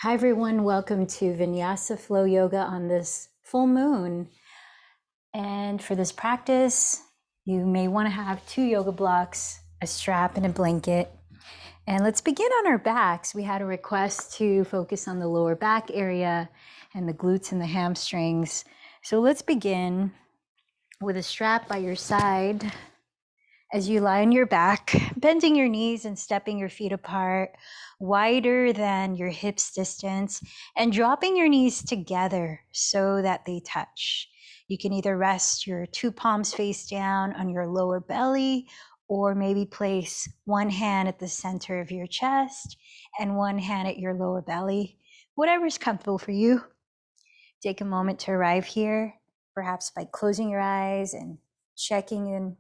Hi everyone, welcome to Vinyasa Flow Yoga on this full moon. And for this practice, you may want to have 2 yoga blocks, a strap and a blanket. And let's begin on our backs. We had a request to focus on the lower back area and the glutes and the hamstrings. So let's begin with a strap by your side as you lie on your back, bending your knees and stepping your feet apart, wider than your hips distance, and dropping your knees together so that they touch. You can either rest your 2 palms face down on your lower belly, or maybe place one hand at the center of your chest and one hand at your lower belly, whatever's comfortable for you. Take a moment to arrive here, perhaps by closing your eyes and checking in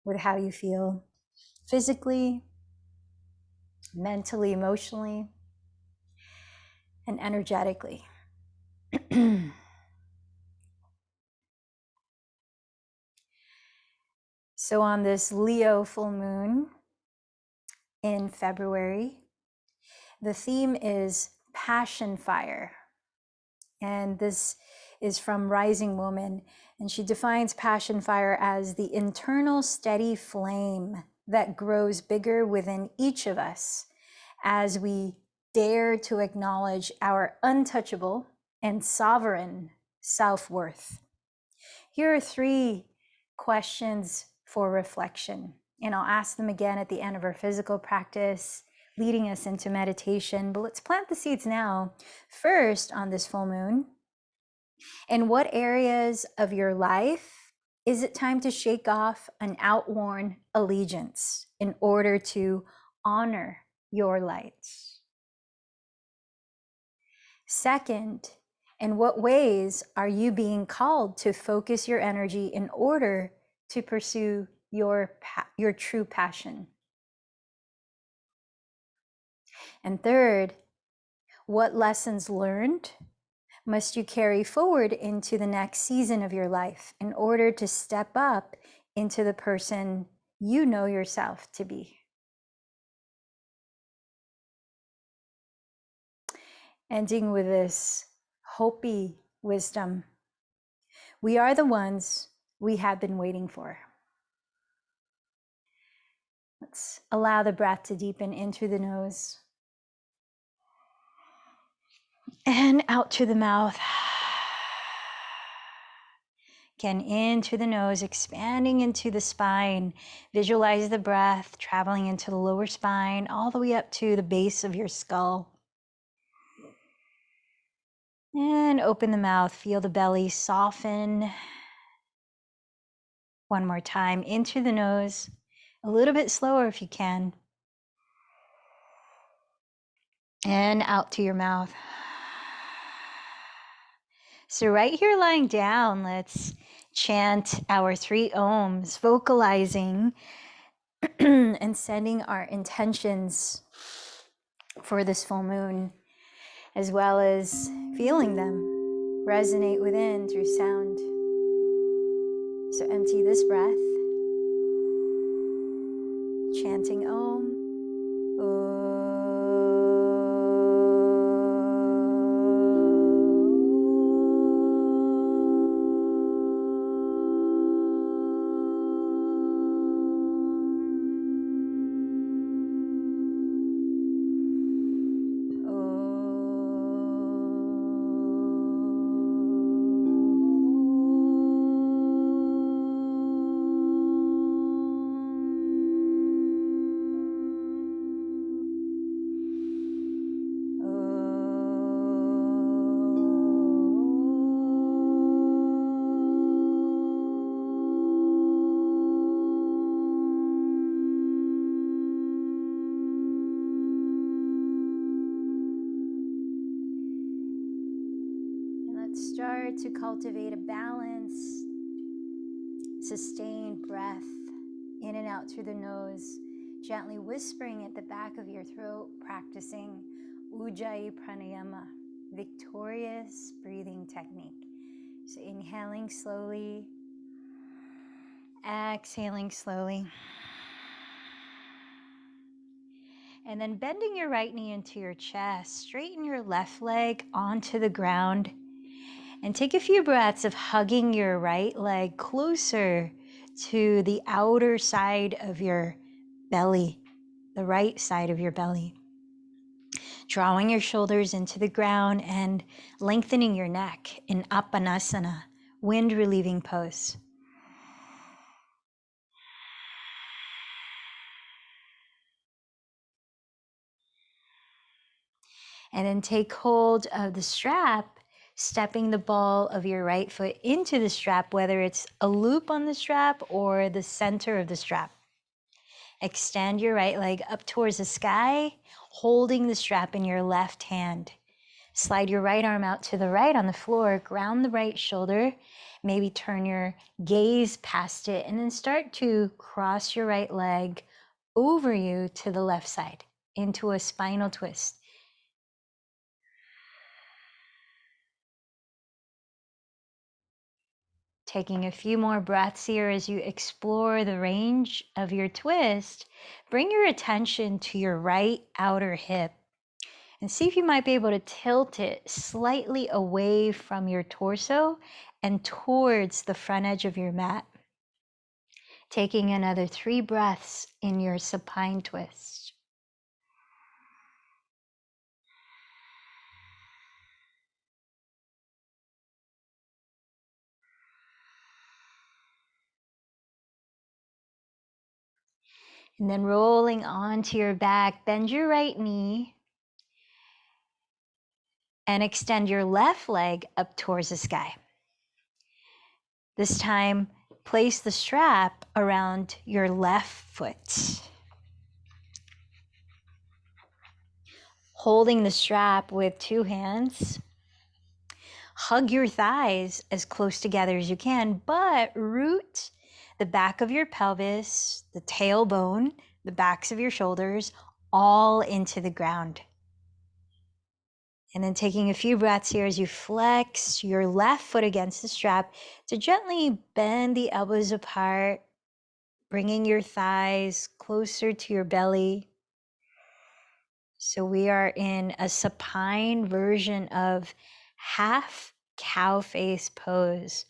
with how you feel physically, mentally, emotionally, and energetically. So on this Leo full moon in February, the theme is passion fire. And this is from Rising Woman. And she defines passion fire as the internal steady flame that grows bigger within each of us as we dare to acknowledge our untouchable and sovereign self-worth. Here are 3 questions for reflection, and I'll ask them again at the end of our physical practice, leading us into meditation. But let's plant the seeds now. First, on this full moon, in what areas of your life is it time to shake off an outworn allegiance in order to honor your light? Second, in what ways are you being called to focus your energy in order to pursue your true passion? And third, what lessons learned must you carry forward into the next season of your life in order to step up into the person you know yourself to be? Ending with this Hopi wisdom. We are the ones we have been waiting for. Let's allow the breath to deepen in through the nose and out through the mouth. Again, in through the nose, expanding into the spine. Visualize the breath traveling into the lower spine, all the way up to the base of your skull. And open the mouth, feel the belly soften. One more time, in through the nose, a little bit slower if you can. And out to your mouth. So right here lying down, let's chant our 3 ohms, vocalizing and sending our intentions for this full moon, as well as feeling them resonate within through sound. So empty this breath, chanting Om. Start to cultivate a balanced, sustained breath in and out through the nose, gently whispering at the back of your throat, practicing Ujjayi Pranayama, victorious breathing technique. So inhaling slowly, exhaling slowly. And then bending your right knee into your chest, straighten your left leg onto the ground, and take a few breaths of hugging your right leg closer to the outer side of your belly, the right side of your belly. Drawing your shoulders into the ground and lengthening your neck in Apanasana, wind relieving pose. And then take hold of the strap, stepping the ball of your right foot into the strap, whether it's a loop on the strap or the center of the strap. Extend your right leg up towards the sky, holding the strap in your left hand. Slide your right arm out to the right on the floor, ground the right shoulder, maybe turn your gaze past it, and then start to cross your right leg over you to the left side into a spinal twist. Taking a few more breaths here as you explore the range of your twist, bring your attention to your right outer hip and see if you might be able to tilt it slightly away from your torso and towards the front edge of your mat. Taking another 3 breaths in your supine twist. And then rolling onto your back, bend your right knee and extend your left leg up towards the sky. This time, place the strap around your left foot. Holding the strap with 2 hands, hug your thighs as close together as you can, but root the back of your pelvis, the tailbone, the backs of your shoulders, all into the ground. And then taking a few breaths here as you flex your left foot against the strap to gently bend the elbows apart, bringing your thighs closer to your belly. So we are in a supine version of half cow face pose,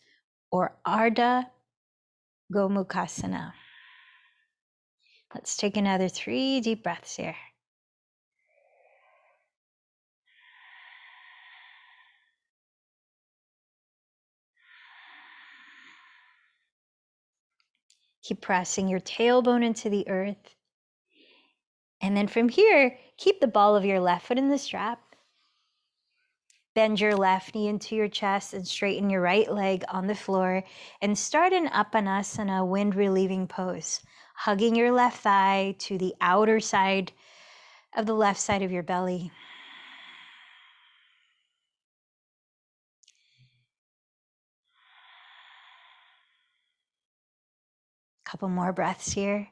or Ardha Gomukhasana. Let's take another 3 deep breaths here. Keep pressing your tailbone into the earth. And then from here, keep the ball of your left foot in the strap. Bend your left knee into your chest and straighten your right leg on the floor. And start an Apanasana, wind relieving pose, hugging your left thigh to the outer side of the left side of your belly. Couple more breaths here.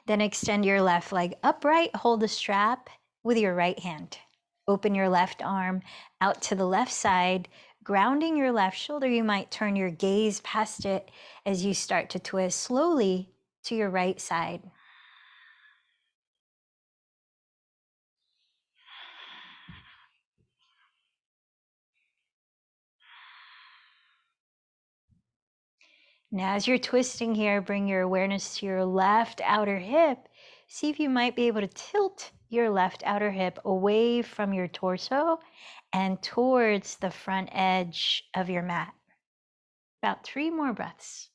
Then extend your left leg upright, hold the strap with your right hand. Open your left arm out to the left side, grounding your left shoulder. You might turn your gaze past it as you start to twist slowly to your right side. Now, as you're twisting here, bring your awareness to your left outer hip. See if you might be able to tilt your left outer hip away from your torso and towards the front edge of your mat. About 3 more breaths.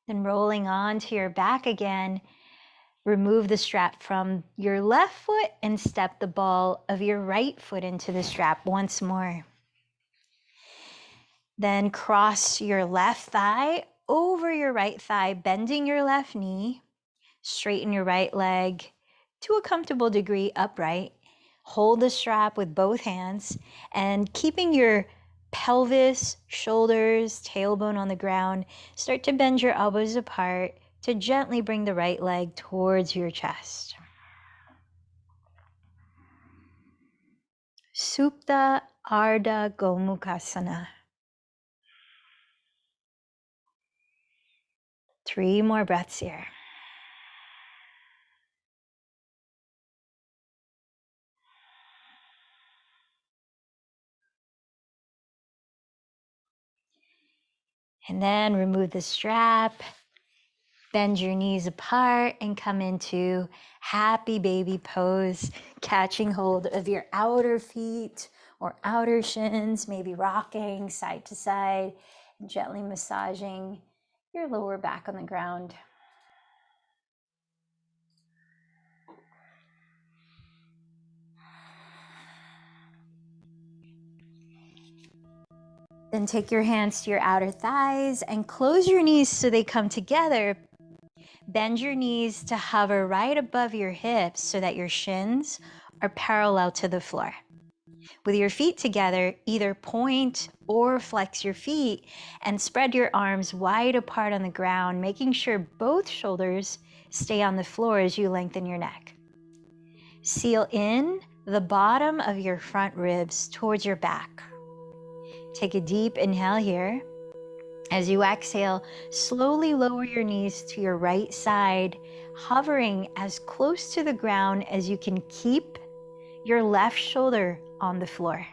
Then rolling onto your back again, remove the strap from your left foot and step the ball of your right foot into the strap once more. Then cross your left thigh over your right thigh, bending your left knee. Straighten your right leg to a comfortable degree upright. Hold the strap with both hands and keeping your pelvis, shoulders, tailbone on the ground. Start to bend your elbows apart to gently bring the right leg towards your chest. Supta Ardha Gomukhasana. 3 more breaths here. And then remove the strap, bend your knees apart and come into happy baby pose, catching hold of your outer feet or outer shins, maybe rocking side to side, and gently massaging your lower back on the ground. Then take your hands to your outer thighs and close your knees so they come together. Bend your knees to hover right above your hips so that your shins are parallel to the floor. With your feet together, either point or flex your feet and spread your arms wide apart on the ground, making sure both shoulders stay on the floor as you lengthen your neck. Seal in the bottom of your front ribs towards your back. Take a deep inhale here. As you exhale, slowly lower your knees to your right side, hovering as close to the ground as you can keep your left shoulder on the floor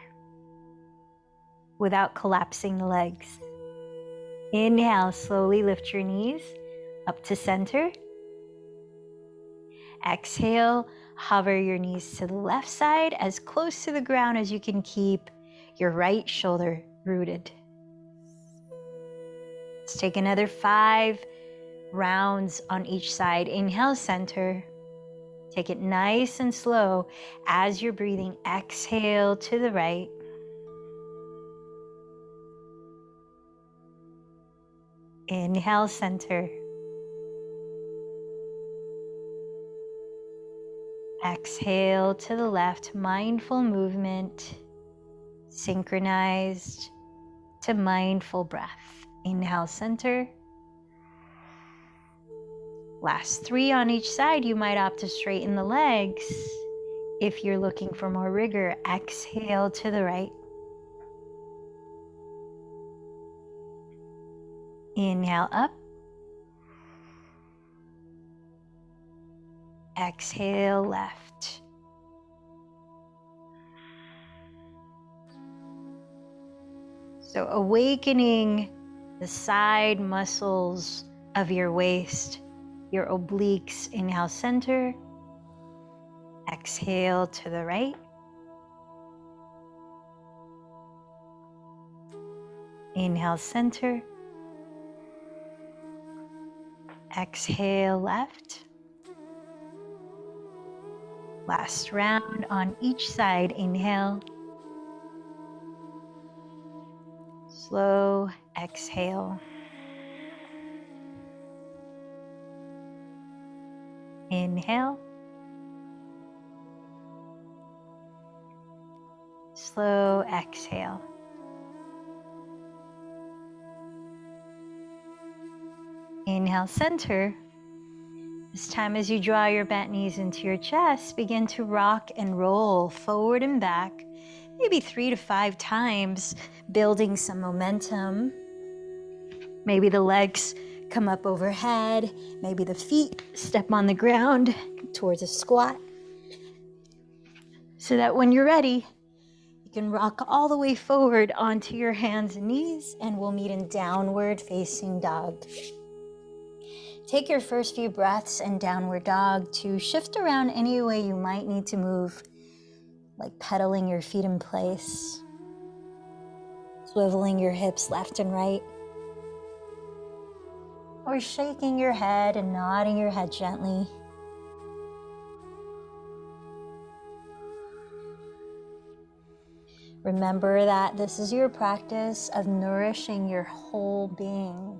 without collapsing the legs. Inhale, slowly lift your knees up to center. Exhale, hover your knees to the left side as close to the ground as you can keep your right shoulder rooted. Let's take another 5 rounds on each side. Inhale, center. Take it nice and slow as you're breathing. Exhale to the right. Inhale, center. Exhale to the left. Mindful movement, synchronized to mindful breath. Inhale, center. Last 3 on each side. You might opt to straighten the legs. If you're looking for more rigor, exhale to the right. Inhale up. Exhale left. So awakening the side muscles of your waist, your obliques. Inhale, center. Exhale to the right. Inhale, center. Exhale, left. Last round on each side. Inhale. Slow exhale. Inhale. Slow exhale. Inhale, center. This time as you draw your bent knees into your chest, begin to rock and roll forward and back, maybe 3 to 5 times, building some momentum. Maybe the legs come up overhead, maybe the feet step on the ground towards a squat, so that when you're ready, you can rock all the way forward onto your hands and knees, and we'll meet in downward facing dog. Take your first few breaths in downward dog to shift around any way you might need to move, like pedaling your feet in place, swiveling your hips left and right, or shaking your head and nodding your head gently. Remember that this is your practice of nourishing your whole being.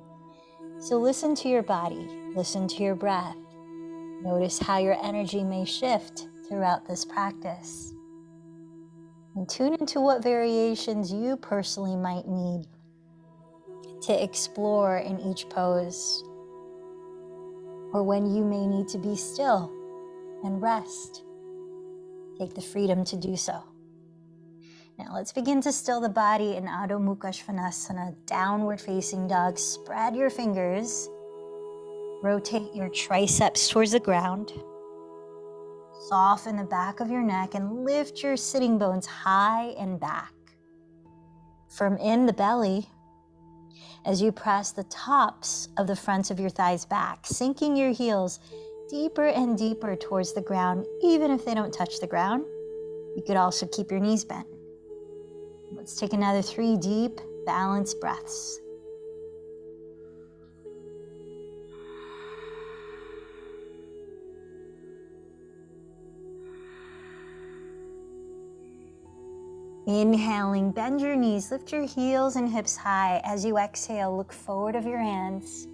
So listen to your body, listen to your breath. Notice how your energy may shift throughout this practice. And tune into what variations you personally might need to explore in each pose, or when you may need to be still and rest. Take the freedom to do so. Now let's begin to still the body in Adho Mukha Svanasana, downward facing dog. Spread your fingers. Rotate your triceps towards the ground. Soften the back of your neck and lift your sitting bones high and back. Firm in the belly as you press the tops of the fronts of your thighs back, sinking your heels deeper and deeper towards the ground, even if they don't touch the ground. You could also keep your knees bent. Let's take another 3 deep, balanced breaths. Inhaling, bend your knees, lift your heels and hips high. As you exhale, look forward of your hands.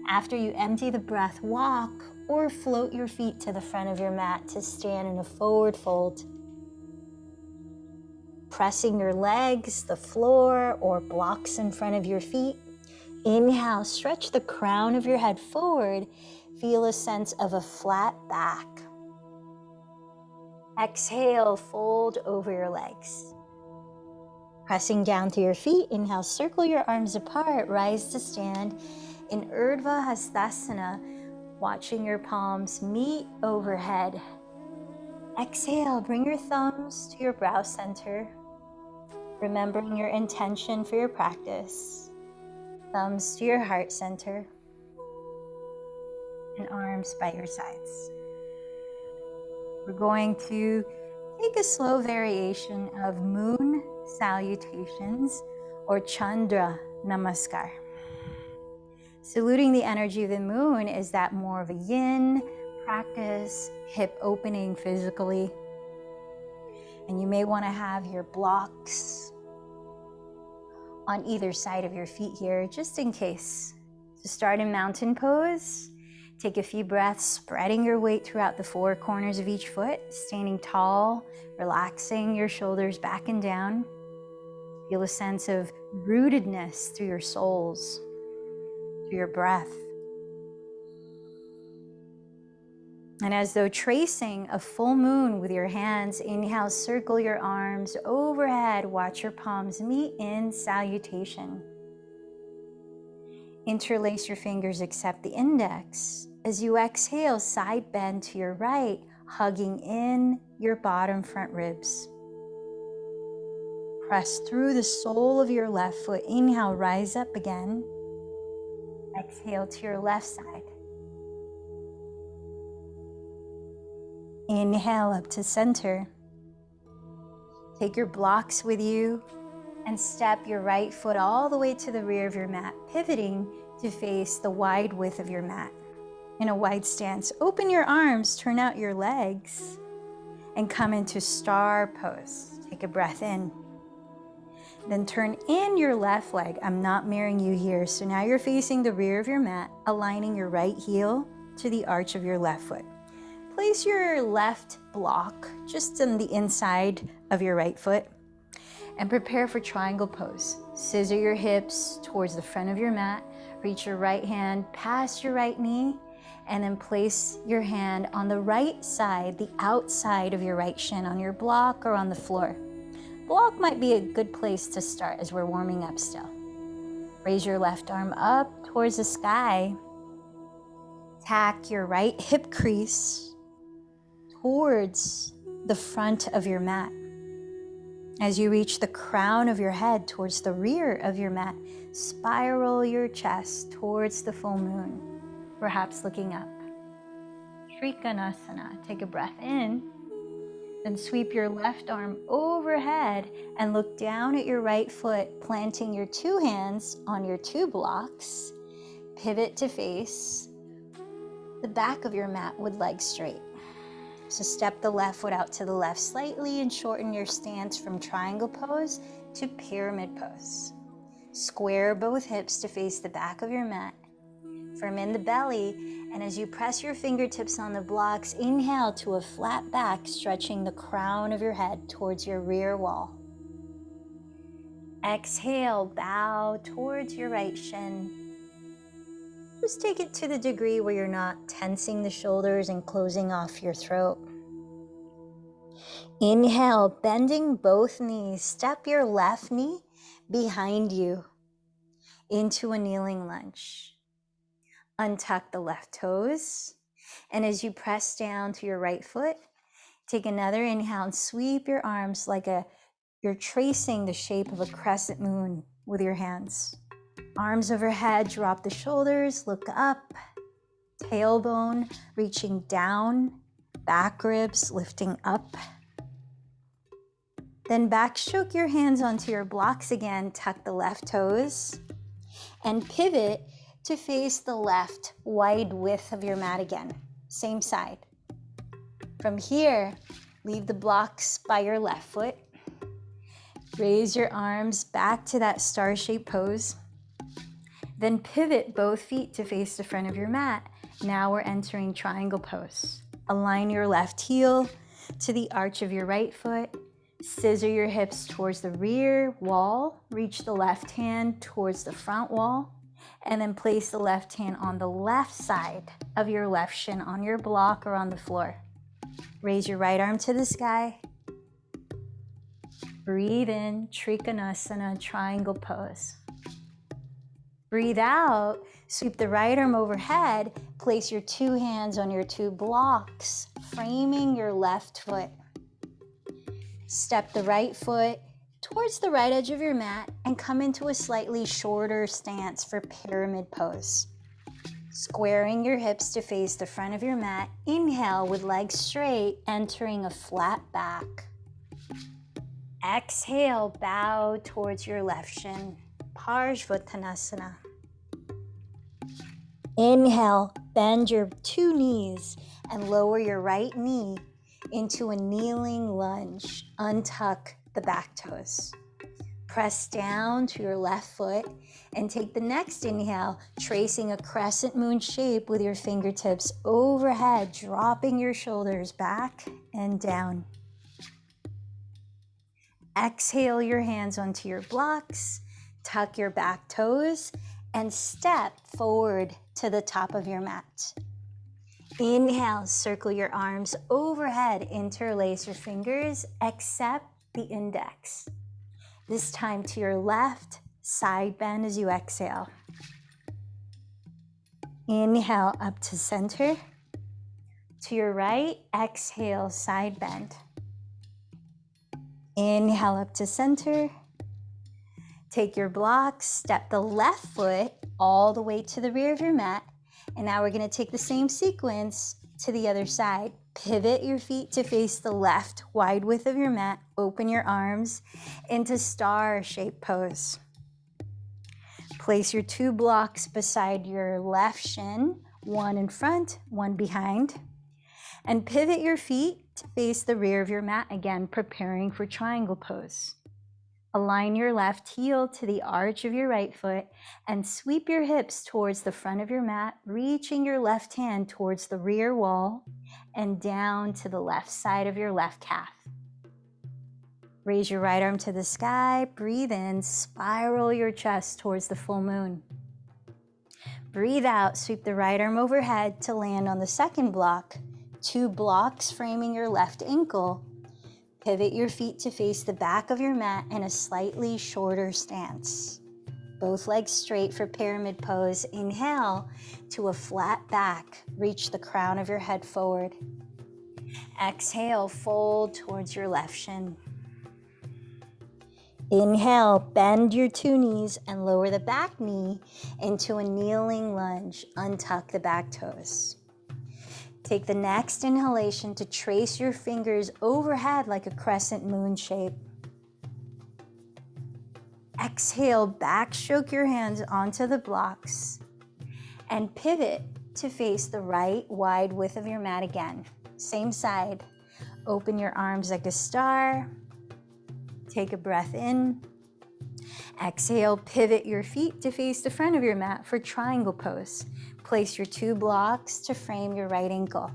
After you empty the breath, walk or float your feet to the front of your mat to stand in a forward fold. Pressing your legs, the floor, or blocks in front of your feet. Inhale, stretch the crown of your head forward. Feel a sense of a flat back. Exhale, fold over your legs. Pressing down through your feet, inhale, circle your arms apart, rise to stand in Urdhva Hastasana, watching your palms meet overhead. Exhale, bring your thumbs to your brow center, remembering your intention for your practice. Thumbs to your heart center, and arms by your sides. We're going to take a slow variation of Moon Salutations or Chandra Namaskar. Saluting the energy of the moon is that more of a yin practice, hip opening physically. And you may want to have your blocks on either side of your feet here, just in case. So start in mountain pose. Take a few breaths, spreading your weight throughout the 4 corners of each foot, standing tall, relaxing your shoulders back and down. Feel a sense of rootedness through your soles, through your breath. And as though tracing a full moon with your hands, inhale, circle your arms overhead, watch your palms meet in salutation. Interlace your fingers, except the index. As you exhale, side bend to your right, hugging in your bottom front ribs. Press through the sole of your left foot. Inhale, rise up again. Exhale to your left side. Inhale up to center. Take your blocks with you and step your right foot all the way to the rear of your mat, pivoting to face the wide width of your mat. In a wide stance, open your arms, turn out your legs, and come into star pose. Take a breath in. Then turn in your left leg. I'm not mirroring you here. So now you're facing the rear of your mat, aligning your right heel to the arch of your left foot. Place your left block just on the inside of your right foot and prepare for triangle pose. Scissor your hips towards the front of your mat. Reach your right hand past your right knee, and then place your hand on the right side, the outside of your right shin, on your block or on the floor. Block might be a good place to start as we're warming up still. Raise your left arm up towards the sky. Tack your right hip crease towards the front of your mat. As you reach the crown of your head towards the rear of your mat, spiral your chest towards the full moon, perhaps looking up. Trikonasana. Take a breath in, then sweep your left arm overhead and look down at your right foot, planting your 2 hands on your 2 blocks. Pivot to face the back of your mat with legs straight. So step the left foot out to the left slightly and shorten your stance from triangle pose to pyramid pose. Square both hips to face the back of your mat. Firm in the belly, and as you press your fingertips on the blocks, inhale to a flat back, stretching the crown of your head towards your rear wall. Exhale, bow towards your right shin. Just take it to the degree where you're not tensing the shoulders and closing off your throat. Inhale, bending both knees. Step your left knee behind you into a kneeling lunge. Untuck the left toes. And as you press down to your right foot, take another inhale and sweep your arms like you're tracing the shape of a crescent moon with your hands. Arms overhead, drop the shoulders, look up. Tailbone reaching down, back ribs lifting up. Then backstroke your hands onto your blocks again, tuck the left toes, and pivot to face the left wide width of your mat again, same side. From here, leave the blocks by your left foot. Raise your arms back to that star-shaped pose. Then pivot both feet to face the front of your mat. Now we're entering triangle pose. Align your left heel to the arch of your right foot. Scissor your hips towards the rear wall. Reach the left hand towards the front wall. And then place the left hand on the left side of your left shin on your block or on the floor. Raise your right arm to the sky. Breathe in, Trikonasana, triangle pose. Breathe out, sweep the right arm overhead, place your two hands on your two blocks, framing your left foot. Step the right foot towards the right edge of your mat and come into a slightly shorter stance for pyramid pose. Squaring your hips to face the front of your mat, inhale with legs straight, entering a flat back. Exhale, bow towards your left shin. Parsvottanasana. Inhale, bend your two knees and lower your right knee into a kneeling lunge. Untuck the back toes. Press down to your left foot and take the next inhale, tracing a crescent moon shape with your fingertips overhead, dropping your shoulders back and down. Exhale your hands onto your blocks, tuck your back toes, and step forward to the top of your mat. Inhale, circle your arms overhead, interlace your fingers, except the index. This time to your left, side bend as you exhale. Inhale up to center. To your right, exhale, side bend. Inhale up to center. Take your blocks, step the left foot all the way to the rear of your mat. And now we're gonna take the same sequence to the other side. Pivot your feet to face the left wide width of your mat. Open your arms into star-shaped pose. Place your two blocks beside your left shin, one in front, one behind. And pivot your feet to face the rear of your mat again, preparing for triangle pose. Align your left heel to the arch of your right foot and sweep your hips towards the front of your mat, reaching your left hand towards the rear wall and down to the left side of your left calf. Raise your right arm to the sky, breathe in, spiral your chest towards the full moon. Breathe out, sweep the right arm overhead to land on the second block, two blocks framing your left ankle. Pivot your feet to face the back of your mat in a slightly shorter stance. Both legs straight for pyramid pose. Inhale to a flat back. Reach the crown of your head forward. Exhale, fold towards your left shin. Inhale, bend your two knees and lower the back knee into a kneeling lunge. Untuck the back toes. Take the next inhalation to trace your fingers overhead like a crescent moon shape. Exhale, backstroke your hands onto the blocks and pivot to face the right wide width of your mat again. Same side. Open your arms like a star. Take a breath in. Exhale, pivot your feet to face the front of your mat for triangle pose. Place your 2 blocks to frame your right ankle.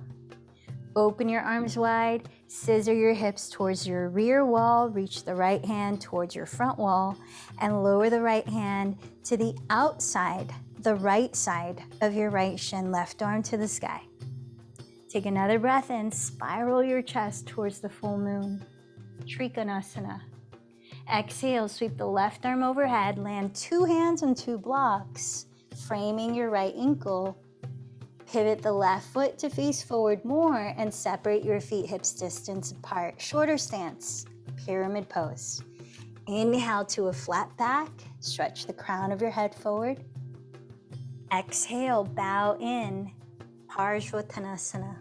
Open your arms wide, scissor your hips towards your rear wall, reach the right hand towards your front wall, and lower the right hand to the outside, the right side of your right shin, left arm to the sky. Take another breath in, spiral your chest towards the full moon, Trikonasana. Exhale, sweep the left arm overhead, land 2 hands on 2 blocks, framing your right ankle. Pivot the left foot to face forward more and separate your feet hips distance apart. Shorter stance, pyramid pose. Inhale to a flat back, stretch the crown of your head forward. Exhale, bow in, Parsvottanasana.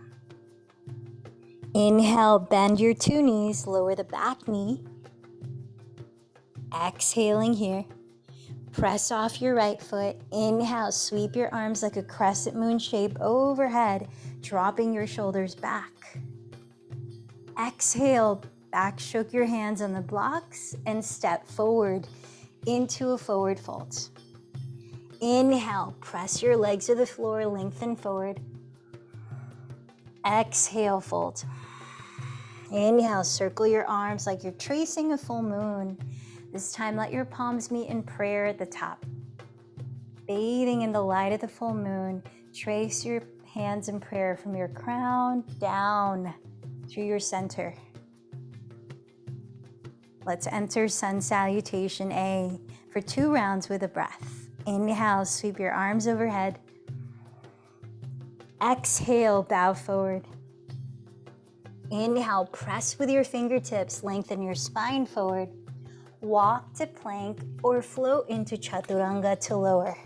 Inhale, bend your 2 knees, lower the back knee. Exhaling here. Press off your right foot. Inhale, sweep your arms like a crescent moon shape overhead, dropping your shoulders back. Exhale, backstroke your hands on the blocks and step forward into a forward fold. Inhale, press your legs to the floor, lengthen forward. Exhale, fold. Inhale, circle your arms like you're tracing a full moon. This time, let your palms meet in prayer at the top. Bathing in the light of the full moon, trace your hands in prayer from your crown down through your center. Let's enter Sun Salutation A for 2 rounds with a breath. Inhale, sweep your arms overhead. Exhale, bow forward. Inhale, press with your fingertips, lengthen your spine forward. Walk to plank or float into Chaturanga to lower.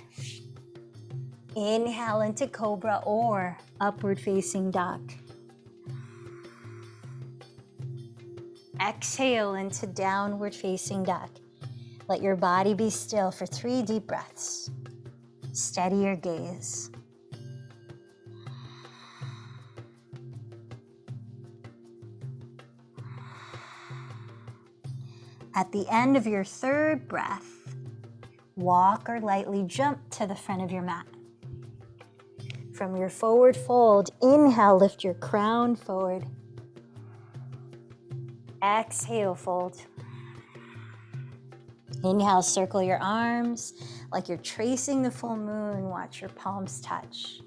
Inhale into Cobra or upward facing dog. Exhale into downward facing dog. Let your body be still for 3 deep breaths. Steady your gaze. At the end of your 3rd breath, walk or lightly jump to the front of your mat. From your forward fold, inhale, lift your crown forward. Exhale, fold. Inhale, circle your arms like you're tracing the full moon. Watch your palms touch.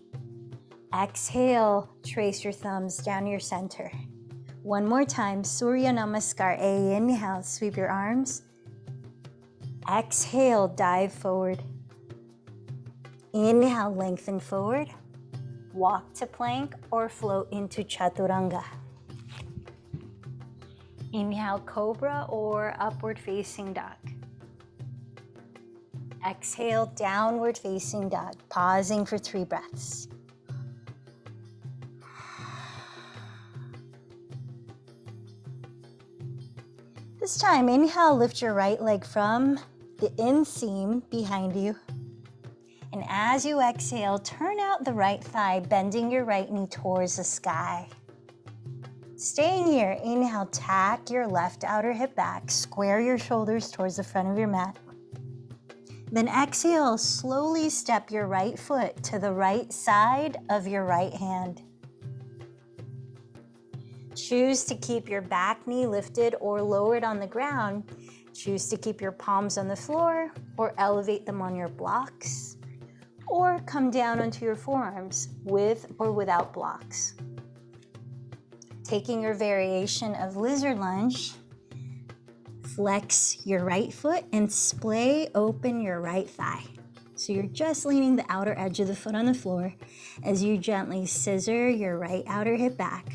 Exhale, trace your thumbs down your center. One more time, Surya Namaskar A. Inhale, sweep your arms. Exhale, dive forward. Inhale, lengthen forward. Walk to plank or float into Chaturanga. Inhale, Cobra or upward facing dog. Exhale, downward facing dog, pausing for 3 breaths. This time, inhale, lift your right leg from the inseam behind you. And as you exhale, turn out the right thigh, bending your right knee towards the sky. Staying here, inhale, tack your left outer hip back, square your shoulders towards the front of your mat. Then exhale, slowly step your right foot to the right side of your right hand. Choose to keep your back knee lifted or lowered on the ground. Choose to keep your palms on the floor or elevate them on your blocks, or come down onto your forearms with or without blocks. Taking your variation of lizard lunge, flex your right foot and splay open your right thigh. So you're just leaning the outer edge of the foot on the floor as you gently scissor your right outer hip back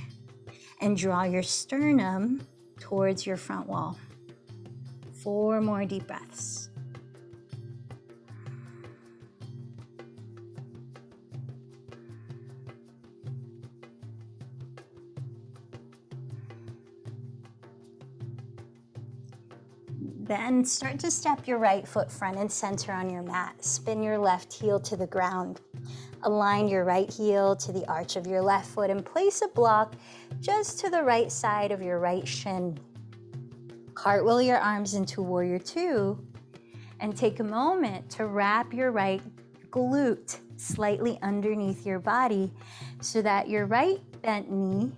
and draw your sternum towards your front wall. 4 more deep breaths. Then start to step your right foot front and center on your mat. Spin your left heel to the ground. Align your right heel to the arch of your left foot and place a block just to the right side of your right shin. Cartwheel your arms into Warrior Two and take a moment to wrap your right glute slightly underneath your body so that your right bent knee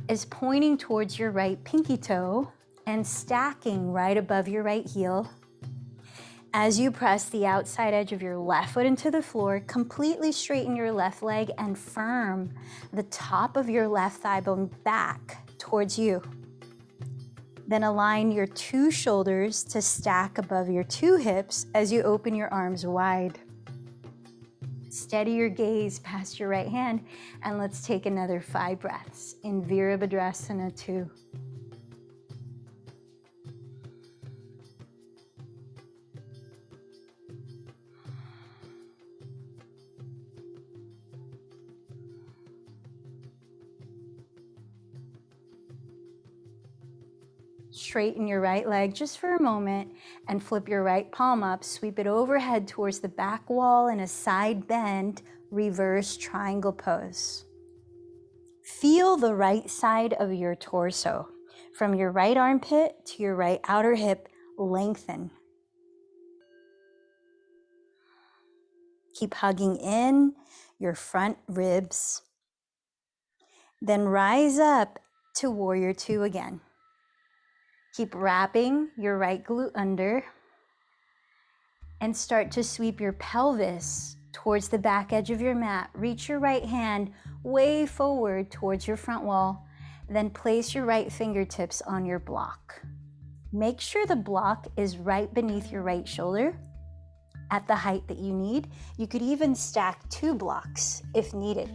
is pointing towards your right pinky toe and stacking right above your right heel. As you press the outside edge of your left foot into the floor, completely straighten your left leg and firm the top of your left thigh bone back towards you. Then align your two shoulders to stack above your two hips as you open your arms wide. Steady your gaze past your right hand, and let's take another 5 breaths in Virabhadrasana 2. Straighten your right leg just for a moment and flip your right palm up. Sweep it overhead towards the back wall in a side bend, reverse triangle pose. Feel the right side of your torso. From your right armpit to your right outer hip, lengthen. Keep hugging in your front ribs. Then rise up to Warrior 2 again. Keep wrapping your right glute under and start to sweep your pelvis towards the back edge of your mat. Reach your right hand way forward towards your front wall. Then place your right fingertips on your block. Make sure the block is right beneath your right shoulder at the height that you need. You could even stack 2 blocks if needed.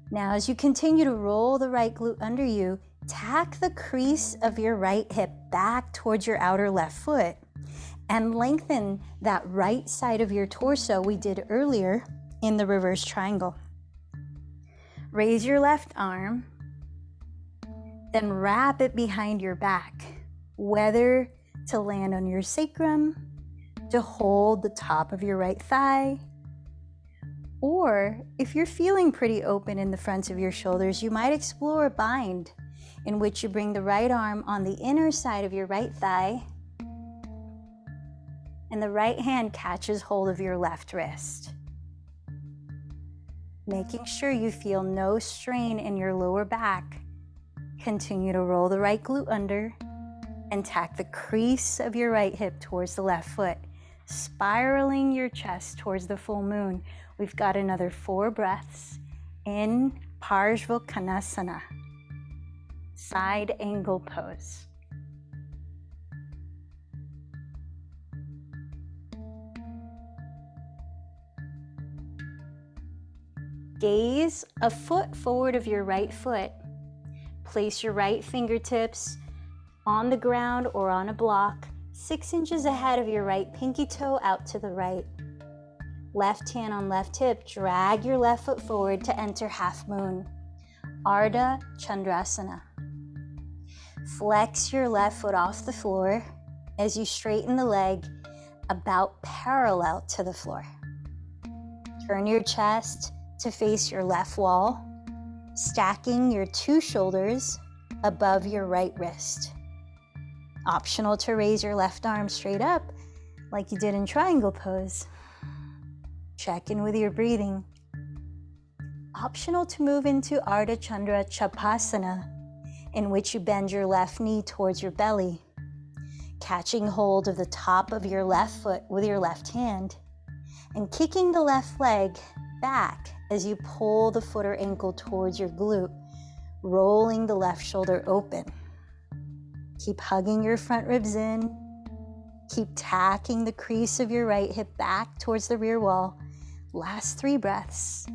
Now, as you continue to roll the right glute under you, tack the crease of your right hip back towards your outer left foot and lengthen that right side of your torso we did earlier in the reverse triangle. Raise your left arm, then wrap it behind your back, whether to land on your sacrum, to hold the top of your right thigh, or if you're feeling pretty open in the fronts of your shoulders, you might explore a bind in which you bring the right arm on the inner side of your right thigh and the right hand catches hold of your left wrist. Making sure you feel no strain in your lower back, continue to roll the right glute under and tack the crease of your right hip towards the left foot, spiraling your chest towards the full moon. We've got another 4 breaths in Parshvottanasana, side angle pose. Gaze a foot forward of your right foot. Place your right fingertips on the ground or on a block, 6 inches ahead of your right pinky toe out to the right. Left hand on left hip, drag your left foot forward to enter half moon, Ardha Chandrasana. Flex your left foot off the floor as you straighten the leg about parallel to the floor. Turn your chest to face your left wall, stacking your 2 shoulders above your right wrist. Optional to raise your left arm straight up like you did in triangle pose. Check in with your breathing. Optional to move into Ardha Chandra Chapasana, in which you bend your left knee towards your belly, catching hold of the top of your left foot with your left hand, and kicking the left leg back as you pull the foot or ankle towards your glute, rolling the left shoulder open. Keep hugging your front ribs in. Keep tacking the crease of your right hip back towards the rear wall. Last 3 breaths.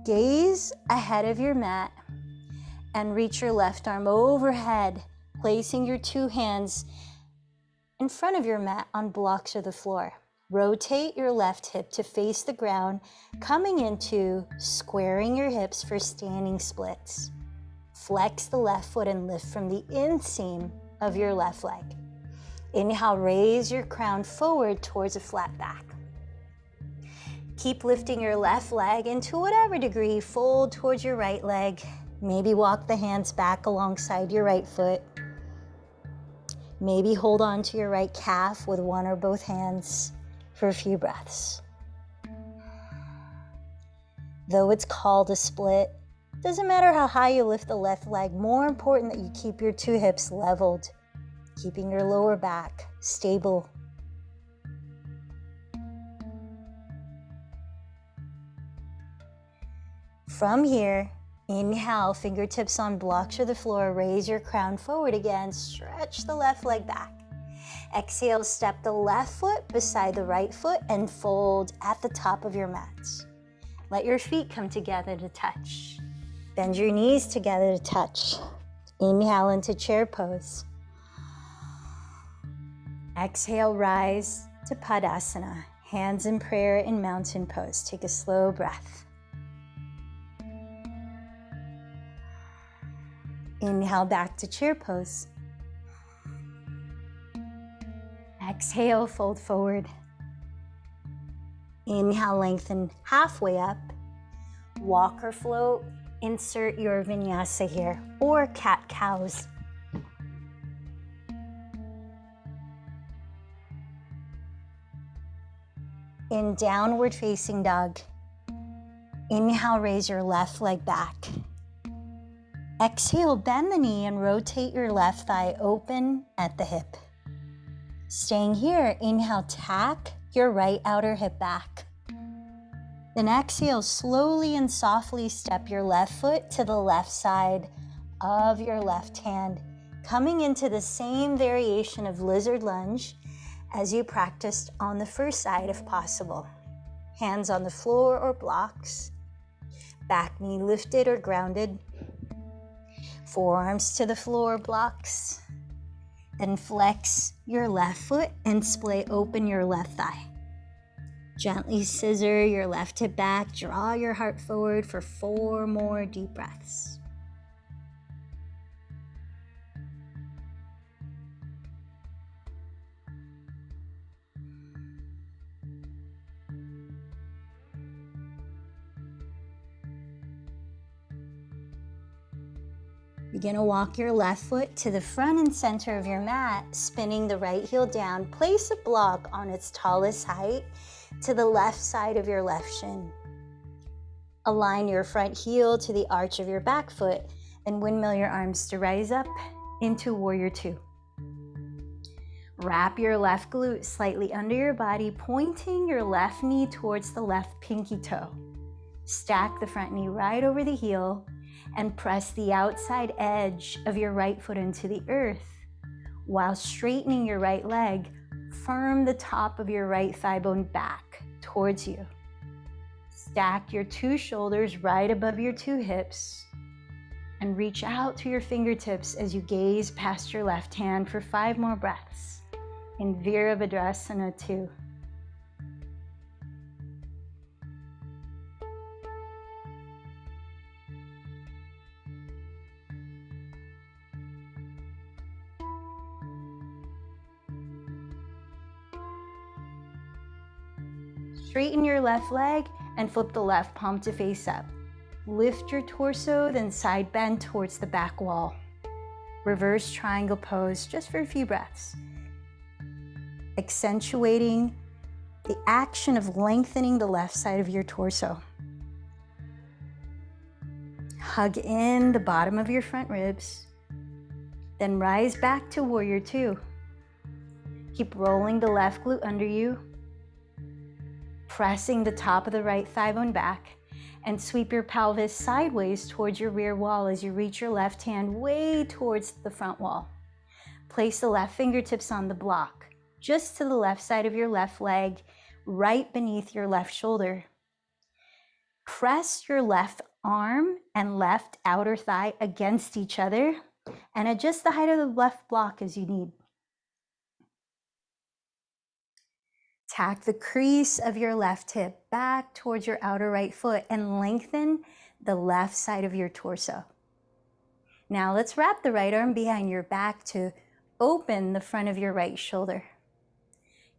Gaze ahead of your mat and reach your left arm overhead, placing your 2 hands in front of your mat on blocks of the floor. Rotate your left hip to face the ground, coming into squaring your hips for standing splits. Flex the left foot and lift from the inseam of your left leg. Inhale, raise your crown forward towards a flat back. Keep lifting your left leg, and to whatever degree, fold towards your right leg. Maybe walk the hands back alongside your right foot. Maybe hold on to your right calf with one or both hands for a few breaths. Though it's called a split, doesn't matter how high you lift the left leg, more important that you keep your two hips leveled, keeping your lower back stable. From here, inhale, fingertips on blocks or the floor, raise your crown forward again, stretch the left leg back. Exhale, step the left foot beside the right foot and fold at the top of your mat. Let your feet come together to touch. Bend your knees together to touch. Inhale into chair pose. Exhale, rise to Padasana. Hands in prayer in mountain pose. Take a slow breath. Inhale back to chair pose. Exhale, fold forward. Inhale, lengthen halfway up. Walk or float, insert your vinyasa here, or cat-cows. In downward facing dog, inhale, raise your left leg back. Exhale, bend the knee and rotate your left thigh open at the hip. Staying here, inhale, tack your right outer hip back. Then exhale, slowly and softly step your left foot to the left side of your left hand, coming into the same variation of lizard lunge as you practiced on the first side if possible. Hands on the floor or blocks, back knee lifted or grounded, forearms to the floor, blocks. Then flex your left foot and splay open your left thigh. Gently scissor your left hip back, draw your heart forward for 4 more deep breaths. Begin to walk your left foot to the front and center of your mat, spinning the right heel down. Place a block on its tallest height to the left side of your left shin. Align your front heel to the arch of your back foot and windmill your arms to rise up into Warrior Two. Wrap your left glute slightly under your body, pointing your left knee towards the left pinky toe. Stack the front knee right over the heel and press the outside edge of your right foot into the earth. While straightening your right leg, firm the top of your right thigh bone back towards you. Stack your two shoulders right above your two hips and reach out to your fingertips as you gaze past your left hand for 5 more breaths in Virabhadrasana 2. Straighten your left leg and flip the left palm to face up. Lift your torso, then side bend towards the back wall. Reverse triangle pose just for a few breaths. Accentuating the action of lengthening the left side of your torso. Hug in the bottom of your front ribs. Then rise back to Warrior Two. Keep rolling the left glute under you, pressing the top of the right thigh bone back, and sweep your pelvis sideways towards your rear wall as you reach your left hand way towards the front wall. Place the left fingertips on the block, just to the left side of your left leg, right beneath your left shoulder. Press your left arm and left outer thigh against each other and adjust the height of the left block as you need. Tack the crease of your left hip back towards your outer right foot and lengthen the left side of your torso. Now let's wrap the right arm behind your back to open the front of your right shoulder.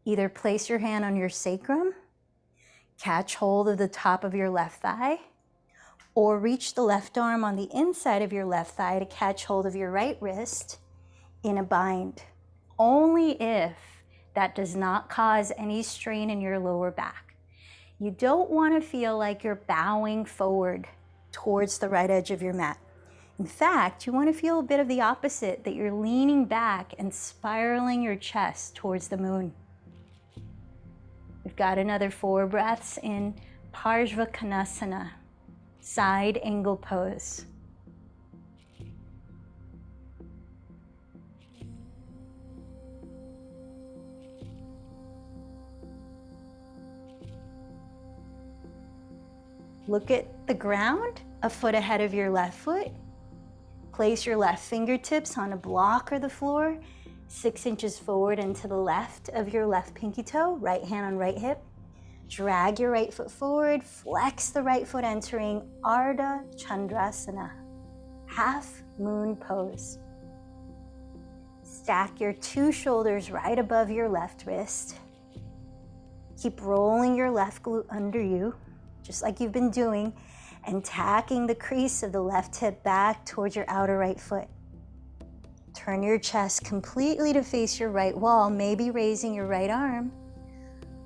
Either place your hand on your sacrum, catch hold of the top of your left thigh, Or reach the left arm on the inside of your left thigh to catch hold of your right wrist in a bind. Only if that does not cause any strain in your lower back. You don't want to feel like you're bowing forward towards the right edge of your mat. In fact, you want to feel a bit of the opposite, that you're leaning back and spiraling your chest towards the moon. We've got another 4 breaths in Parshvakonasana, side angle pose. Look at the ground, a foot ahead of your left foot. Place your left fingertips on a block or the floor, 6 inches forward and to the left of your left pinky toe, right hand on right hip. Drag your right foot forward, flex the right foot entering Ardha Chandrasana, half moon pose. Stack your 2 shoulders right above your left wrist. Keep rolling your left glute under you, just like you've been doing, and tacking the crease of the left hip back towards your outer right foot. Turn your chest completely to face your right wall, maybe raising your right arm.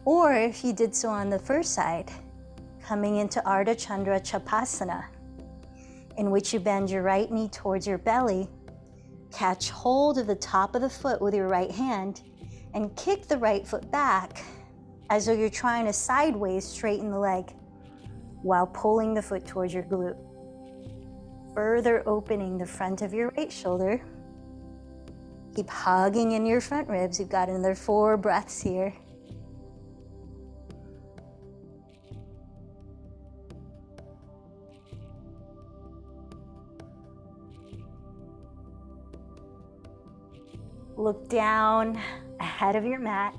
Or if you did so on the first side, coming into Ardha Chandra Chapasana, in which you bend your right knee towards your belly, catch hold of the top of the foot with your right hand, and kick the right foot back as though you're trying to sideways straighten the leg, while pulling the foot towards your glute. Further opening the front of your right shoulder. Keep hugging in your front ribs. You've got another 4 breaths here. Look down ahead of your mat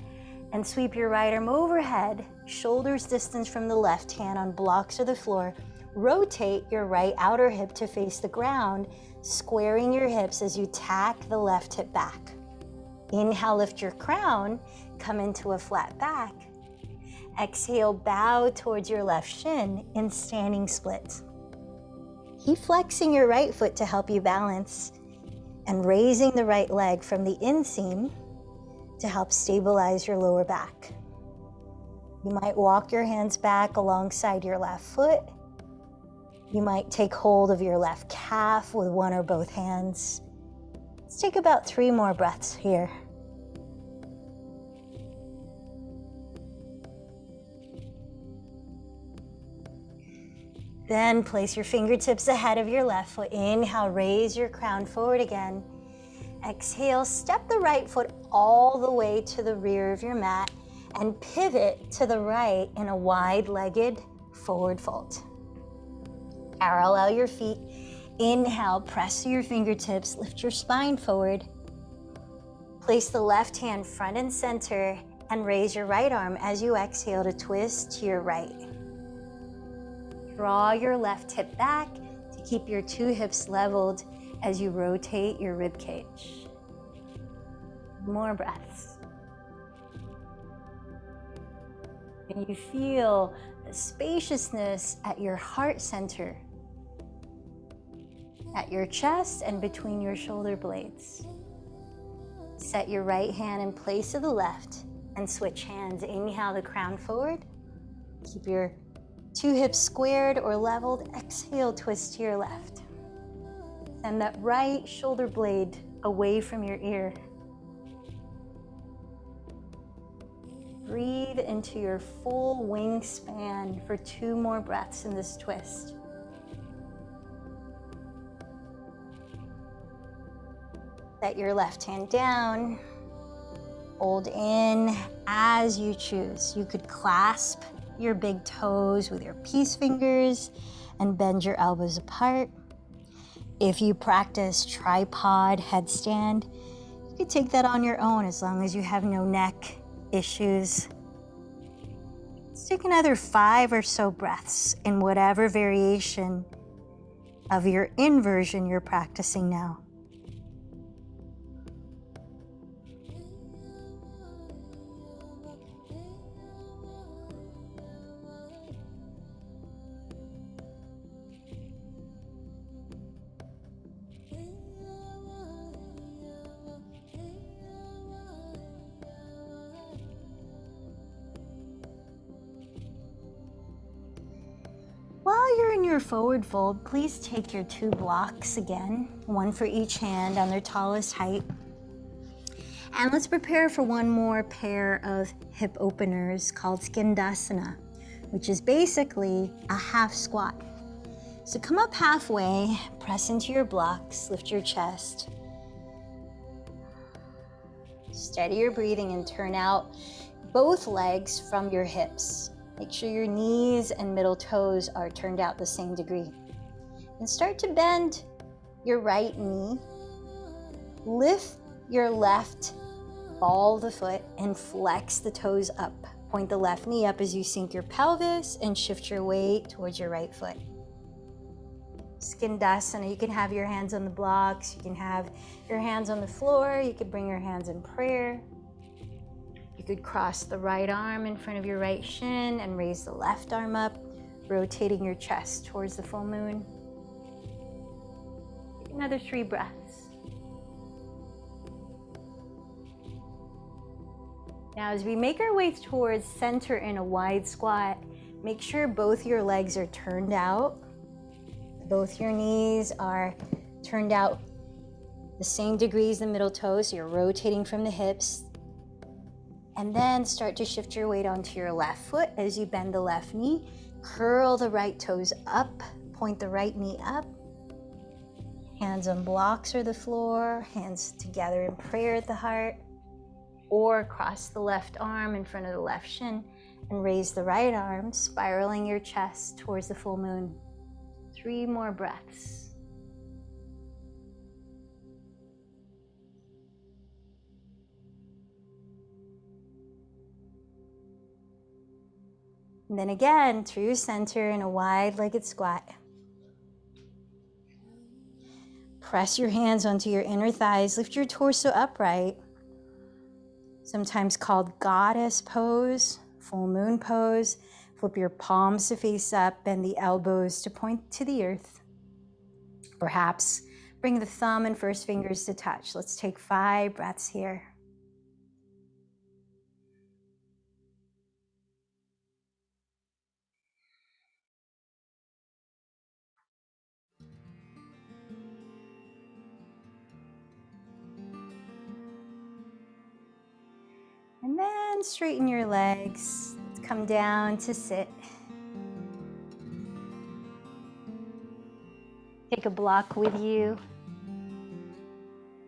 and sweep your right arm overhead, shoulders distance from the left hand on blocks or the floor. Rotate your right outer hip to face the ground, squaring your hips as you tack the left hip back. Inhale, lift your crown, come into a flat back. Exhale, bow towards your left shin in standing split. Keep flexing your right foot to help you balance and raising the right leg from the inseam to help stabilize your lower back. You might walk your hands back alongside your left foot. You might take hold of your left calf with one or both hands. Let's take about 3 more breaths here. Then place your fingertips ahead of your left foot. Inhale, raise your crown forward again. Exhale, step the right foot all the way to the rear of your mat and pivot to the right in a wide-legged forward fold. Parallel your feet. Inhale, press your fingertips, lift your spine forward. Place the left hand front and center and raise your right arm as you exhale to twist to your right. Draw your left hip back to keep your 2 hips leveled as you rotate your rib cage. More breaths. And you feel the spaciousness at your heart center, at your chest and between your shoulder blades. Set your right hand in place of the left and switch hands. Inhale the crown forward. Keep your 2 hips squared or leveled. Exhale, twist to your left. Send that right shoulder blade away from your ear. Breathe into your full wingspan for 2 more breaths in this twist. Set your left hand down. Hold in as you choose. You could clasp your big toes with your peace fingers and bend your elbows apart. If you practice tripod headstand, you could take that on your own as long as you have no neck issues. Let's take another 5 or so breaths in whatever variation of your inversion you're practicing now. your forward fold, please take your 2 blocks again, one for each hand on their tallest height. And let's prepare for one more pair of hip openers called Skindasana, which is basically a half squat. So come up halfway, press into your blocks, lift your chest. Steady your breathing and turn out both legs from your hips. Make sure your knees and middle toes are turned out the same degree. And start to bend your right knee. Lift your left ball of the foot and flex the toes up. Point the left knee up as you sink your pelvis and shift your weight towards your right foot. Skindasana, you can have your hands on the blocks, you can have your hands on the floor, you could bring your hands in prayer. You could cross the right arm in front of your right shin and raise the left arm up, rotating your chest towards the full moon. Take another 3 breaths. Now, as we make our way towards center in a wide squat, make sure both your legs are turned out. Both your knees are turned out the same degrees, the middle toes, so you're rotating from the hips. And then start to shift your weight onto your left foot as you bend the left knee. Curl the right toes up, point the right knee up. Hands on blocks or the floor, hands together in prayer at the heart. Or cross the left arm in front of the left shin and raise the right arm, spiraling your chest towards the full moon. 3 more breaths. And then again, through center in a wide-legged squat. Press your hands onto your inner thighs. Lift your torso upright. Sometimes called goddess pose, full moon pose. Flip your palms to face up, bend the elbows to point to the earth. Perhaps bring the thumb and first fingers to touch. Let's take 5 breaths here. And then straighten your legs. Let's come down to sit. Take a block with you.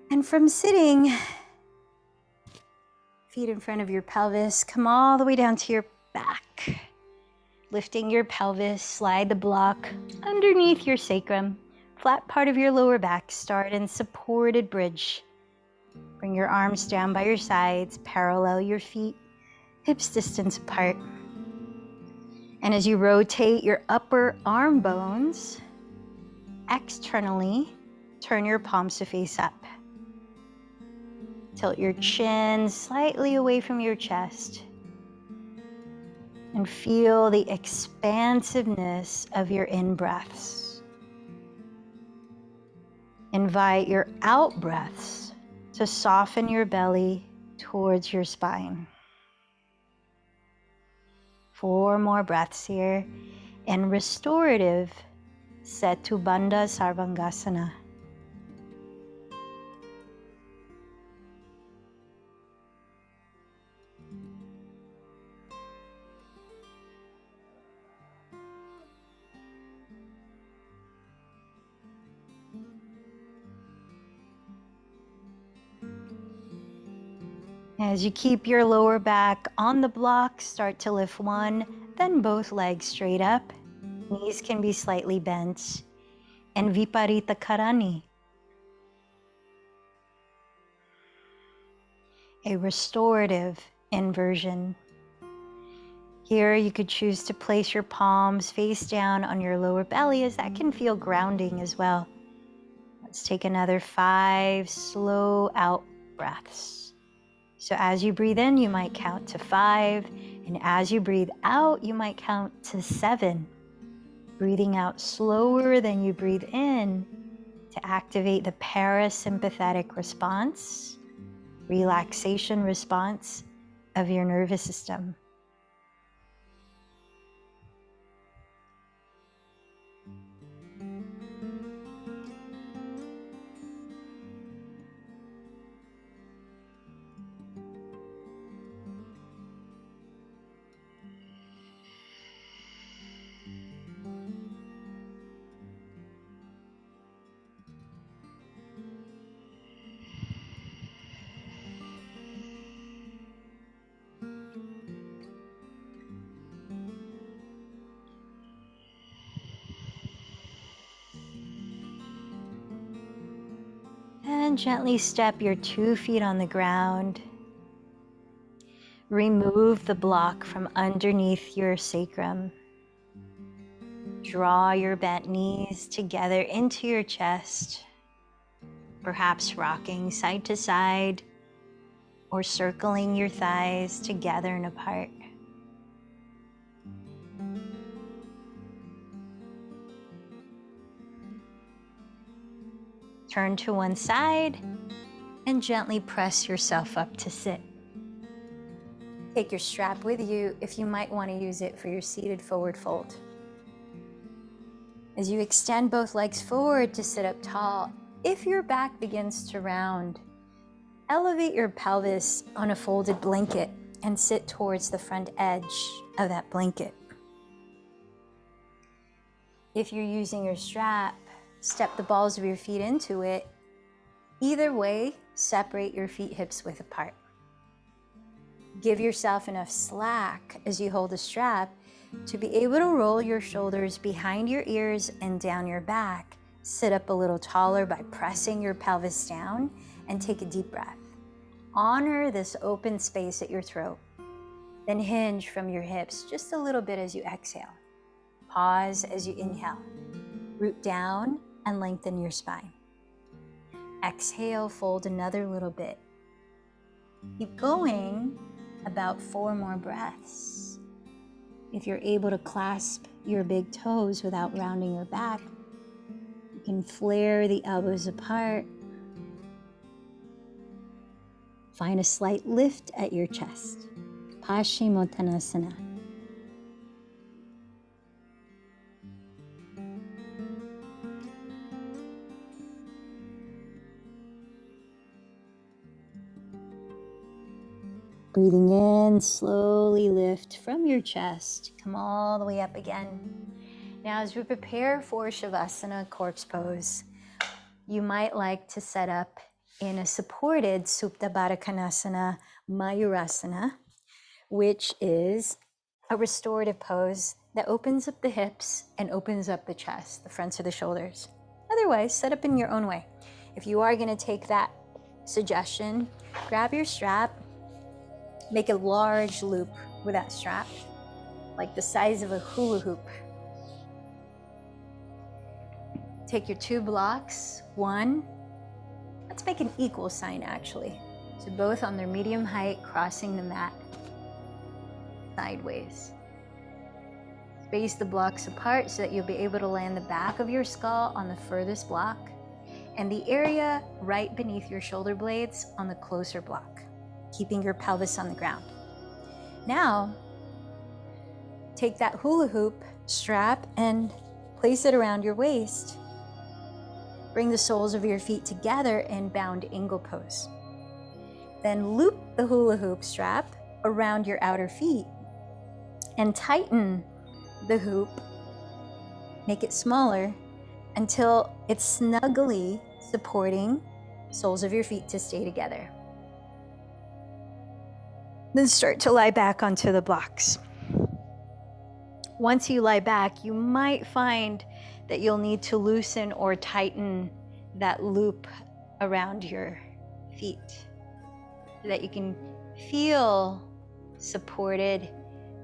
And from sitting, feet in front of your pelvis, come all the way down to your back. Lifting your pelvis, slide the block underneath your sacrum. Flat part of your lower back, start in supported bridge. Bring your arms down by your sides, parallel your feet, hips distance apart. And as you rotate your upper arm bones, externally, turn your palms to face up. Tilt your chin slightly away from your chest. And feel the expansiveness of your in-breaths. Invite your out-breaths to soften your belly towards your spine. 4 more breaths here. And restorative Setu Bandha Sarvangasana. As you keep your lower back on the block, start to lift one, then both legs straight up. Knees can be slightly bent. And Viparita Karani. A restorative inversion. Here you could choose to place your palms face down on your lower belly, as that can feel grounding as well. Let's take another 5 slow out breaths. So as you breathe in, you might count to 5, and as you breathe out, you might count to 7. Breathing out slower than you breathe in to activate the parasympathetic response, relaxation response of your nervous system. And gently step your 2 feet on the ground. Remove the block from underneath your sacrum. Draw your bent knees together into your chest, perhaps rocking side to side or circling your thighs together and apart. Turn to one side and gently press yourself up to sit. Take your strap with you if you might want to use it for your seated forward fold. As you extend both legs forward to sit up tall, if your back begins to round, elevate your pelvis on a folded blanket and sit towards the front edge of that blanket. If you're using your strap, step the balls of your feet into it. Either way, separate your feet hips width apart. Give yourself enough slack as you hold the strap to be able to roll your shoulders behind your ears and down your back. Sit up a little taller by pressing your pelvis down and take a deep breath. Honor this open space at your throat. Then hinge from your hips just a little bit as you exhale. Pause as you inhale. Root down and lengthen your spine. Exhale, fold another little bit. Keep going about 4 more breaths. If you're able to clasp your big toes without rounding your back, you can flare the elbows apart. Find a slight lift at your chest. Paschimottanasana. Breathing in, slowly lift from your chest. Come all the way up again. Now, as we prepare for Shavasana, corpse pose, you might like to set up in a supported Supta Baddha Konasana, Mayurasana, which is a restorative pose that opens up the hips and opens up the chest, the fronts of the shoulders. Otherwise, set up in your own way. If you are going to take that suggestion, grab your strap, make a large loop with that strap, like the size of a hula hoop. Take your 2 blocks, one, let's make an equal sign actually. So both on their medium height, crossing the mat sideways. Space the blocks apart so that you'll be able to land the back of your skull on the furthest block and the area right beneath your shoulder blades on the closer block, keeping your pelvis on the ground. Now, take that hula hoop strap and place it around your waist. Bring the soles of your feet together in bound angle pose. Then loop the hula hoop strap around your outer feet and tighten the hoop, make it smaller until it's snugly supporting soles of your feet to stay together. Then start to lie back onto the blocks. Once you lie back, you might find that you'll need to loosen or tighten that loop around your feet so that you can feel supported.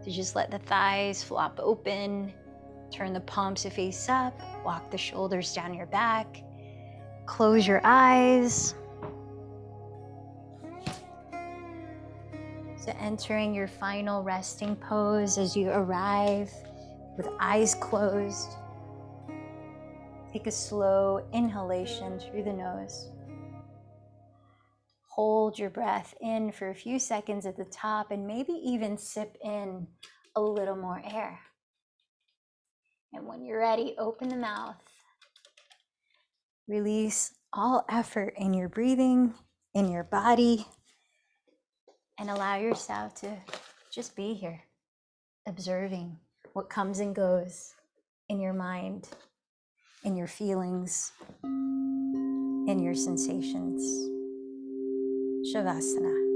To just let the thighs flop open, turn the palms to face up, walk the shoulders down your back, close your eyes. So entering your final resting pose as you arrive with eyes closed. Take a slow inhalation through the nose. Hold your breath in for a few seconds at the top and maybe even sip in a little more air. And when you're ready, open the mouth. Release all effort in your breathing, in your body, and allow yourself to just be here, observing what comes and goes in your mind, in your feelings, in your sensations. Shavasana.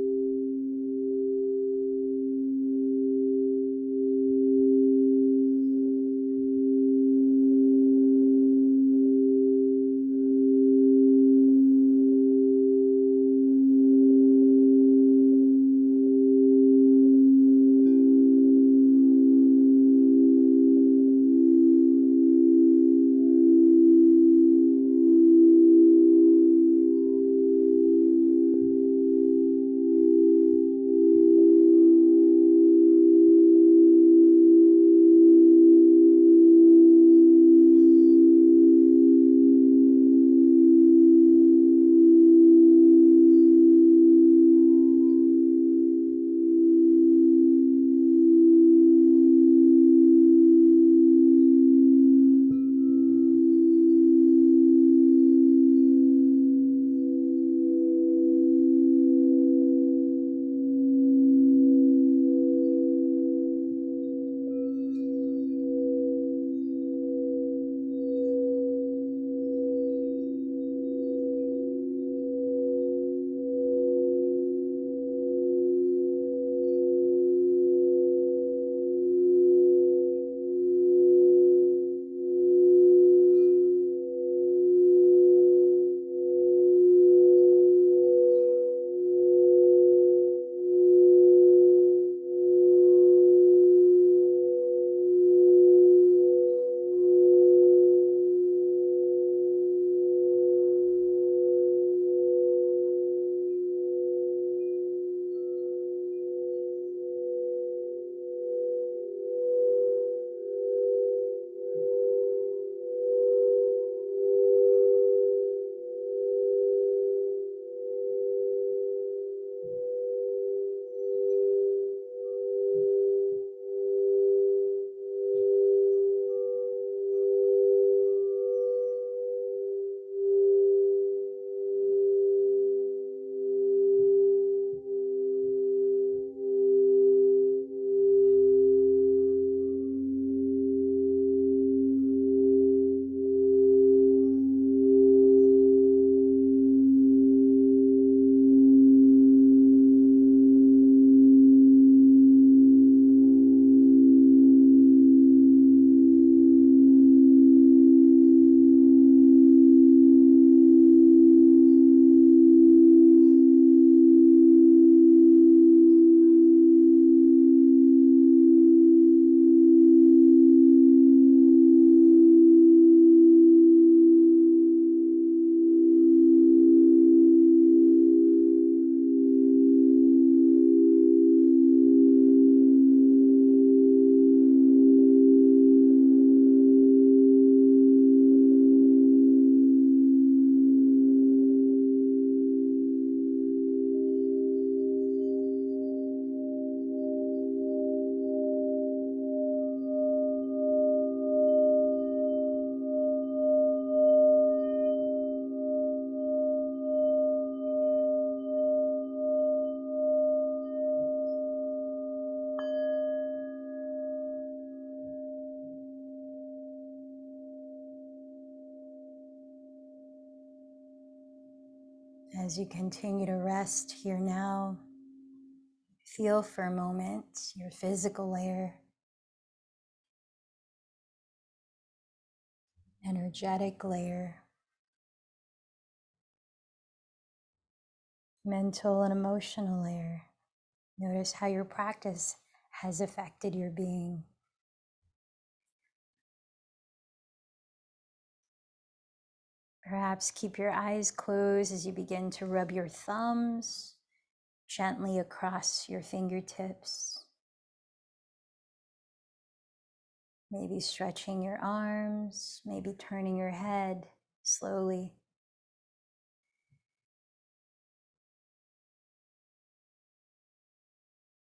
As you continue to rest here now, feel for a moment your physical layer, energetic layer, mental and emotional layer. Notice how your practice has affected your being. Perhaps keep your eyes closed as you begin to rub your thumbs gently across your fingertips. Maybe stretching your arms, maybe turning your head slowly.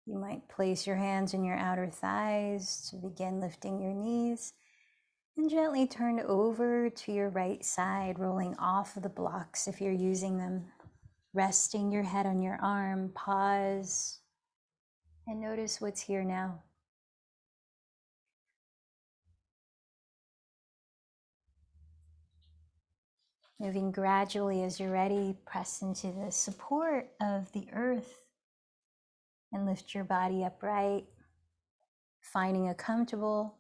You might place your hands in your outer thighs to begin lifting your knees, and gently turn over to your right side, rolling off of the blocks if you're using them. Resting your head on your arm, pause, and notice what's here now. Moving gradually as you're ready, press into the support of the earth and lift your body upright, finding a comfortable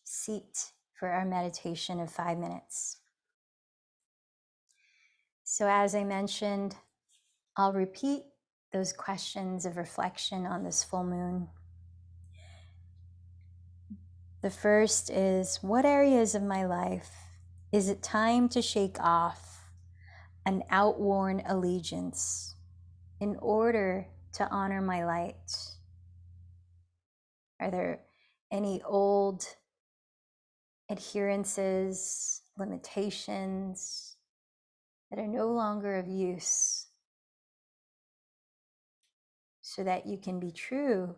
seat for our meditation of 5 minutes. So as I mentioned, I'll repeat those questions of reflection on this full moon. The first is, what areas of my life is it time to shake off an outworn allegiance in order to honor my light? Are there any old adherences, limitations that are no longer of use so that you can be true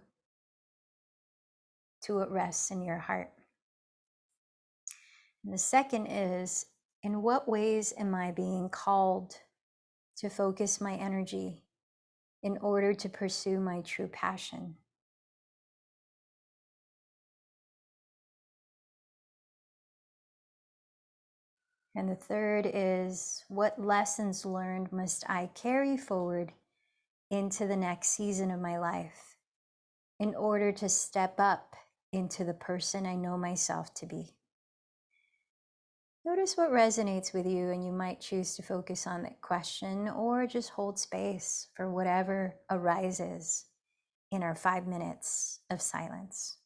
to what rests in your heart? And the second is, in what ways am I being called to focus my energy in order to pursue my true passion? And the third is, what lessons learned must I carry forward into the next season of my life in order to step up into the person I know myself to be? Notice what resonates with you, and you might choose to focus on that question or just hold space for whatever arises in our 5 minutes of silence.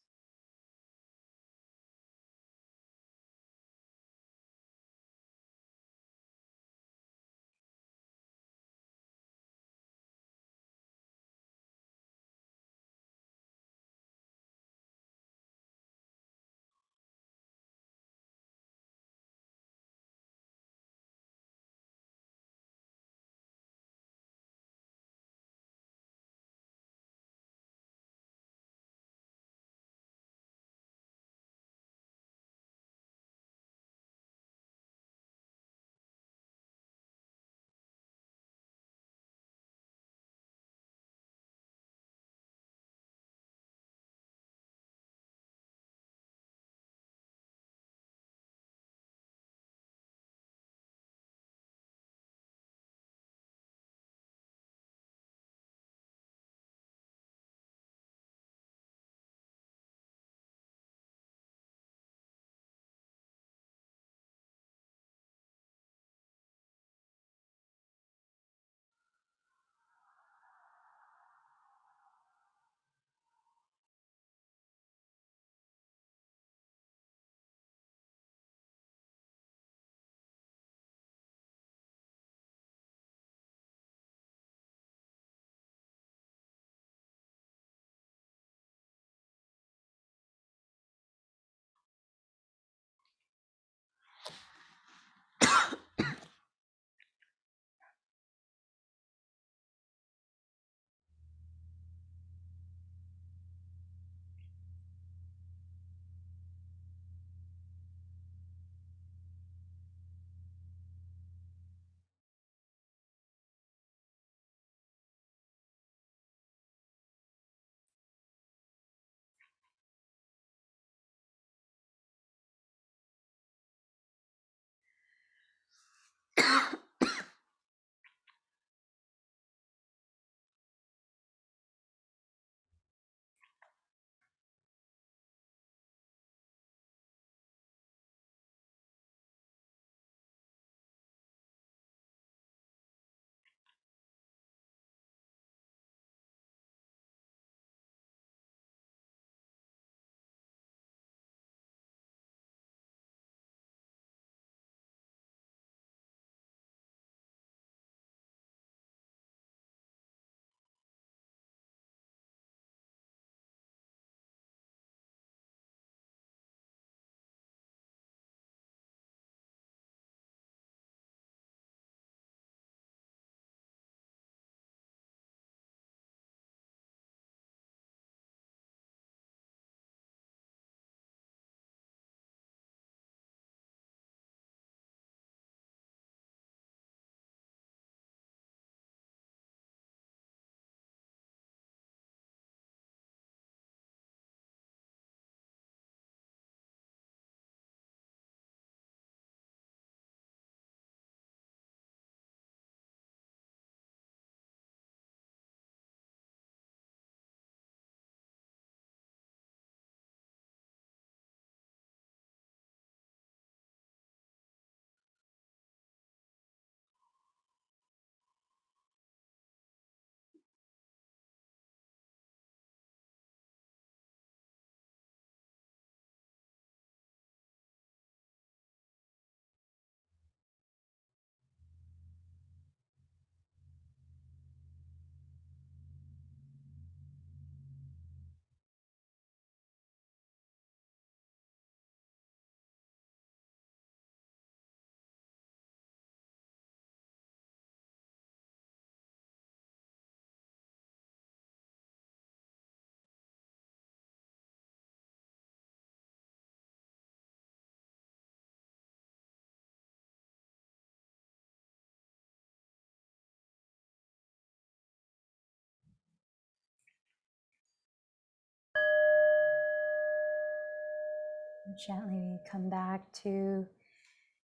Gently come back to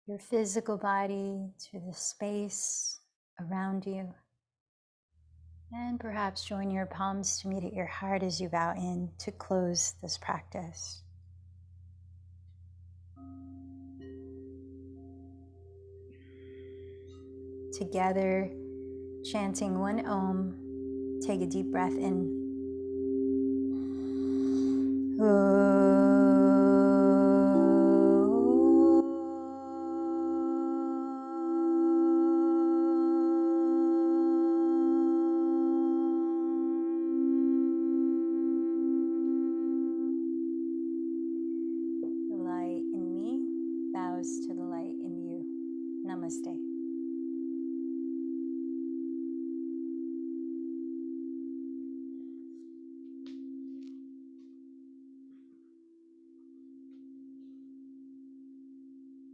your physical body, to the space around you. And perhaps join your palms to meet at your heart as you bow in to close this practice. Together, chanting one Om, take a deep breath in. The light in me bows to the light in you. Namaste.